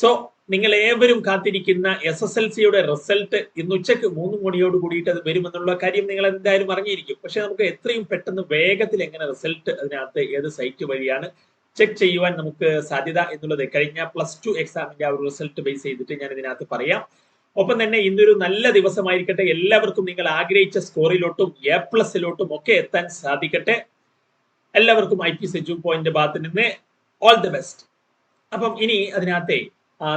So നിങ്ങൾ ഏവരും കാത്തിരിക്കുന്ന SSLCയുടെ റിസൾട്ട് ഇന്ന് ഉച്ചയ്ക്ക് 3 മണിയോട് കൂടിയിട്ട് അത് വരുമെന്നുള്ള കാര്യം നിങ്ങൾ എന്തായാലും അറിഞ്ഞിരിക്കും. പക്ഷെ നമുക്ക് എത്രയും പെട്ടെന്ന് വേഗത്തിൽ എങ്ങനെ റിസൾട്ട് അതിനകത്ത് ഏത് സൈറ്റ് വഴിയാണ് ചെക്ക് ചെയ്യുവാൻ നമുക്ക് സാധ്യത എന്നുള്ളത് കഴിഞ്ഞ +2 എക്സാമിന്റെ ആ ഒരു റിസൾട്ട് ബേസ് ചെയ്തിട്ട് ഞാൻ ഇതിനകത്ത് പറയാം. ഒപ്പം തന്നെ ഇന്നൊരു നല്ല ദിവസമായിരിക്കട്ടെ. എല്ലാവർക്കും നിങ്ങൾ ആഗ്രഹിച്ച സ്കോറിലോട്ടും A+ലോട്ടും ഒക്കെ എത്താൻ സാധിക്കട്ടെ. എല്ലാവർക്കും IPS എഡ്യൂ പോയിന്റ് ഭാഗത്ത് നിന്ന് ഓൾ ദി ബെസ്റ്റ്. അപ്പം ഇനി അതിനകത്തെ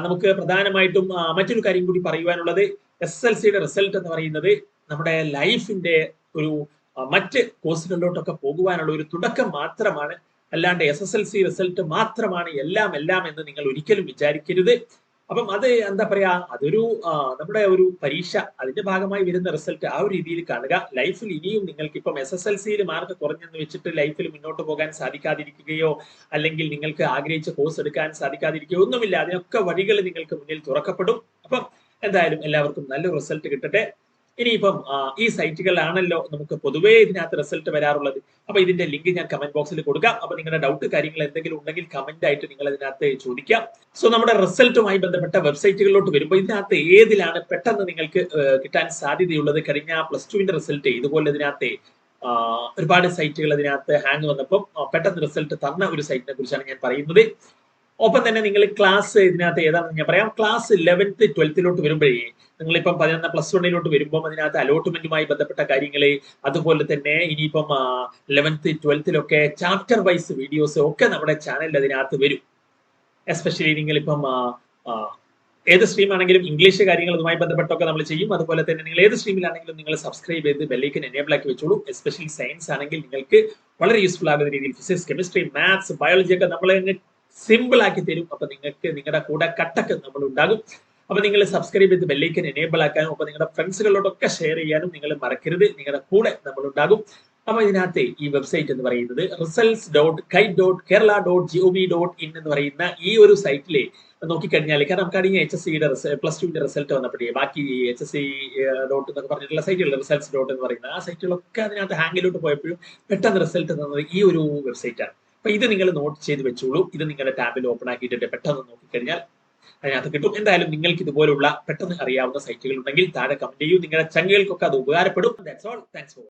നമുക്ക് പ്രധാനമായിട്ടും മറ്റൊരു കാര്യം കൂടി പറയുവാനുള്ളത് SSLCയുടെ റിസൾട്ട് എന്ന് പറയുന്നത് നമ്മുടെ ലൈഫിന്റെ ഒരു മറ്റ് കോഴ്സുകളിലോട്ടൊക്കെ പോകുവാനുള്ള ഒരു തുടക്കം മാത്രമാണ്. അല്ലാണ്ട് SSLC റിസൾട്ട് മാത്രമാണ് എല്ലാം എന്ന് നിങ്ങൾ ഒരിക്കലും വിചാരിക്കരുത്. അപ്പം അത് എന്താ പറയാ, അതൊരു നമ്മുടെ ഒരു പരീക്ഷ, അതിന്റെ ഭാഗമായി വരുന്ന റിസൾട്ട് ആ ഒരു രീതിയിൽ കാണുക. ലൈഫിൽ ഇനിയും നിങ്ങൾക്ക് ഇപ്പം SSLCയിൽ മാർക്ക് കുറഞ്ഞെന്ന് വെച്ചിട്ട് ലൈഫിൽ മുന്നോട്ട് പോകാൻ സാധിക്കാതിരിക്കുകയോ അല്ലെങ്കിൽ നിങ്ങൾക്ക് ആഗ്രഹിച്ച കോഴ്സ് എടുക്കാൻ സാധിക്കാതിരിക്കുകയോ ഒന്നുമില്ല. അതിനൊക്കെ വഴികൾ നിങ്ങൾക്ക് മുന്നിൽ തുറക്കപ്പെടും. അപ്പം എന്തായാലും എല്ലാവർക്കും നല്ലൊരു റിസൾട്ട് കിട്ടട്ടെ. ഇനിയിപ്പം ഈ സൈറ്റുകളിലാണല്ലോ നമുക്ക് പൊതുവേ ഇതിനകത്ത് റിസൾട്ട് വരാറുള്ളത്. അപ്പൊ ഇതിന്റെ ലിങ്ക് ഞാൻ കമന്റ് ബോക്സിൽ കൊടുക്കാം. അപ്പൊ നിങ്ങളുടെ ഡൗട്ട് കാര്യങ്ങൾ എന്തെങ്കിലും ഉണ്ടെങ്കിൽ കമന്റ് ആയിട്ട് നിങ്ങൾ ഇതിനകത്ത് ചോദിക്കാം. സോ നമ്മുടെ റിസൾട്ടുമായി ബന്ധപ്പെട്ട വെബ്സൈറ്റുകളിലോട്ട് വരുമ്പോൾ ഇതിനകത്ത് ഏതിലാണ് പെട്ടെന്ന് നിങ്ങൾക്ക് കിട്ടാൻ സാധ്യതയുള്ളത്? കഴിഞ്ഞ +2ന്റെ റിസൾട്ട് ഇതുപോലെ ഇതിനകത്ത് ഒരുപാട് സൈറ്റുകൾ ഇതിനകത്ത് ഹാങ് വന്നപ്പോൾ പെട്ടെന്ന് റിസൾട്ട് തന്ന ഒരു സൈറ്റിനെ കുറിച്ചാണ് ഞാൻ പറയുന്നത്. ഒപ്പം തന്നെ നിങ്ങൾ ക്ലാസ് ഇതിനകത്ത് ഏതാണെന്ന് ഞാൻ പറയാം. ക്ലാസ് 11th 12th വരുമ്പോഴേ നിങ്ങളിപ്പം 11 +1 വരുമ്പോൾ അതിനകത്ത് അലോട്ട്മെന്റുമായി ബന്ധപ്പെട്ട കാര്യങ്ങള്, അതുപോലെ തന്നെ ഇനിയിപ്പം 11th 12th chapter wise videos ഒക്കെ നമ്മുടെ ചാനലിൽ അതിനകത്ത് വരും. എസ്പെഷ്യലി നിങ്ങളിപ്പം ഏത് സ്ട്രീം ആണെങ്കിലും ഇംഗ്ലീഷ് കാര്യങ്ങൾ അതുമായി ബന്ധപ്പെട്ടൊക്കെ നമ്മൾ ചെയ്യും. അതുപോലെ തന്നെ നിങ്ങൾ ഏത് സ്ട്രീമിലാണെങ്കിലും നിങ്ങൾ സബ്സ്ക്രൈബ് ചെയ്ത് ബെല്ലൈക്കൻ എനേബിൾ ആക്കി വെച്ചോളൂ. എസ്പെഷ്യലി സയൻസ് ആണെങ്കിൽ നിങ്ങൾക്ക് വളരെ യൂസ്ഫുൾ ആകുന്ന രീതിയിൽ ഫിസിക്സ്, കെമിസ്ട്രി, മാത്സ്, ബയോളജി ഒക്കെ നമ്മൾ സിമ്പിൾ ആക്കി തരും. അപ്പൊ നിങ്ങൾക്ക് നിങ്ങളുടെ കൂടെ കട്ടക്ക് നമ്മൾ ഉണ്ടാകും. അപ്പൊ നിങ്ങൾ സബ്സ്ക്രൈബ് ചെയ്ത് ബെല്ലൈക്കൻ എനേബിൾ ആക്കാനും അപ്പൊ നിങ്ങളുടെ ഫ്രണ്ട്സുകളോടൊക്കെ ഷെയർ ചെയ്യാനും നിങ്ങൾ മറക്കരുത്. നിങ്ങളുടെ കൂടെ നമ്മൾ ഉണ്ടാകും. അപ്പൊ ഇതിനകത്ത് ഈ വെബ്സൈറ്റ് എന്ന് പറയുന്നത് results.kite.kerala.gov.in എന്ന് പറയുന്ന ഈ ഒരു സൈറ്റിലെ നോക്കിക്കഴിഞ്ഞാൽ, കാരണം നമുക്ക് കഴിഞ്ഞ HSCയുടെ +2ന്റെ റിസൾട്ട് വന്നപ്പോഴേ ബാക്കി HSC ഡോട്ട് എന്നൊക്കെ പറഞ്ഞിട്ടുള്ള സൈറ്റുകൾ, റിസൾട്ട്സ് ഡോട്ട് എന്ന് പറയുന്ന ആ സൈറ്റുകളൊക്കെ അതിനകത്ത് ഹാങ്ങിലോട്ട് പോയപ്പോഴും പെട്ടെന്ന് റിസൾട്ട് തന്നത് ഈ ഒരു വെബ്സൈറ്റ് ആണ്. അപ്പൊ ഇത് നിങ്ങൾ നോട്ട് ചെയ്ത് വെച്ചോളൂ. ഇത് നിങ്ങളുടെ ടാബിൽ ഓപ്പൺ ആക്കിയിട്ട് പെട്ടെന്ന് നോക്കിക്കഴിഞ്ഞാൽ അതിനകത്ത് കിട്ടും. എന്തായാലും നിങ്ങൾക്ക് ഇതുപോലുള്ള പെട്ടെന്ന് അറിയാവുന്ന സൈറ്റുകൾ ഉണ്ടെങ്കിൽ താഴെ കമന്റ് ചെയ്യൂ. നിങ്ങളുടെ ചങ്ങുകൾക്കൊക്കെ അത് ഉപകാരപ്പെടും. That's all. Thanks for